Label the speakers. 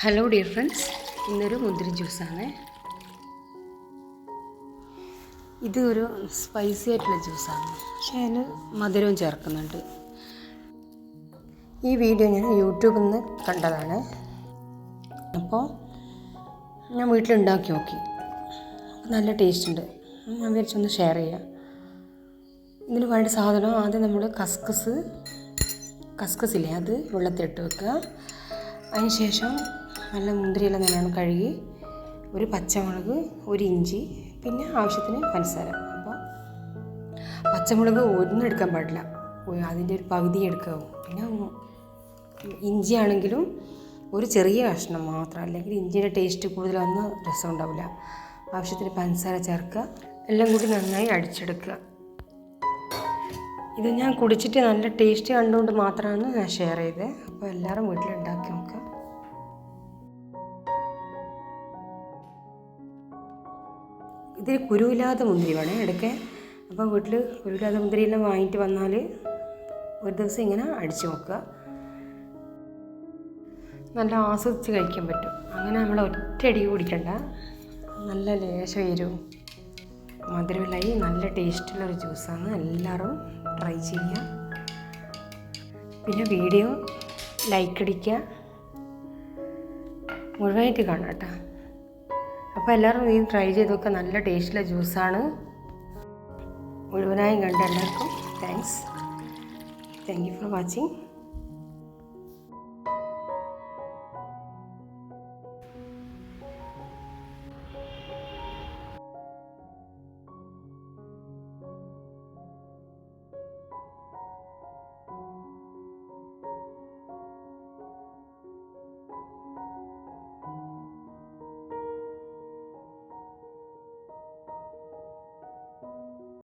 Speaker 1: Hello dear friends, ഇന്നൊരു മുന്തിരി ജ്യൂസാണ്. ഇത് ഒരു സ്പൈസി ആയിട്ടുള്ള ജ്യൂസാണ്, പക്ഷേ അതിന് മധുരവും ചേർക്കുന്നുണ്ട്. ഈ വീഡിയോ ഞാൻ യൂട്യൂബിൽ നിന്ന് കണ്ടതാണ്. അപ്പോൾ ഞാൻ വീട്ടിലുണ്ടാക്കി നോക്കി. നല്ല ടേസ്റ്റ് ഉണ്ട്. ഞാൻ വിചാരിച്ചൊന്ന് ഷെയർ ചെയ്യാം. ഇതിന് വേണ്ട സാധനം ആദ്യം നമ്മൾ കസ്കസ് ഇല്ലേ, അത് വെള്ളത്തിലിട്ട് വെക്കുക. അതിന് ശേഷം നല്ല മുന്തിരിയെല്ലാം നല്ലോണം കഴുകി, ഒരു പച്ചമുളക്, ഒരു ഇഞ്ചി, പിന്നെ ആവശ്യത്തിന് പഞ്ചസാര. അപ്പോൾ പച്ചമുളക് ഒന്നും എടുക്കാൻ പാടില്ല, അതിൻ്റെ ഒരു പകുതി എടുക്കാവും. പിന്നെ ഇഞ്ചി ആണെങ്കിലും ഒരു ചെറിയ കഷ്ണം മാത്രം, അല്ലെങ്കിൽ ഇഞ്ചിയുടെ ടേസ്റ്റ് കൂടുതലൊന്നും രസം ഉണ്ടാവില്ല. ആവശ്യത്തിന് പഞ്ചസാര ചേർക്കുക, എല്ലാം കൂടി നന്നായി അടിച്ചെടുക്കുക. ഇത് ഞാൻ കുടിച്ചിട്ട് നല്ല ടേസ്റ്റ് കണ്ടുകൊണ്ട് മാത്രമാണ് ഞാൻ ഷെയർ ചെയ്തത്. അപ്പോൾ എല്ലാവരും വീട്ടിലുണ്ടാക്കി നോക്കുക. ഇതിൽ കുരുവില്ലാത്ത മുന്തിരി വേണേ എടുക്കാൻ. അപ്പോൾ വീട്ടിൽ കുരുവില്ലാത്ത മുന്തിരിയെല്ലാം വാങ്ങിയിട്ട് വന്നാൽ ഒരു ദിവസം ഇങ്ങനെ അടിച്ചു നോക്കുക. നല്ല ആസ്വദിച്ച് കഴിക്കാൻ പറ്റും. അങ്ങനെ നമ്മൾ ഒറ്റയടി കുടിക്കണ്ട, നല്ല ലേശം എരിവും മധുരമില്ലായി നല്ല ടേസ്റ്റുള്ളൊരു ജ്യൂസാണ്. എല്ലാവരും ട്രൈ ചെയ്യുക. പിന്നെ വീഡിയോ ലൈക്ക് അടിക്കുക, മുഴുവനായിട്ട് കാണാം കേട്ടോ. അപ്പോൾ എല്ലാവരും ഇത് ട്രൈ ചെയ്ത് നോക്കുക. നല്ല ടേസ്റ്റുള്ള ജ്യൂസാണ്. മുഴുവനായും കണ്ട എല്ലാവർക്കും താങ്ക് യു ഫോർ വാച്ചിങ്.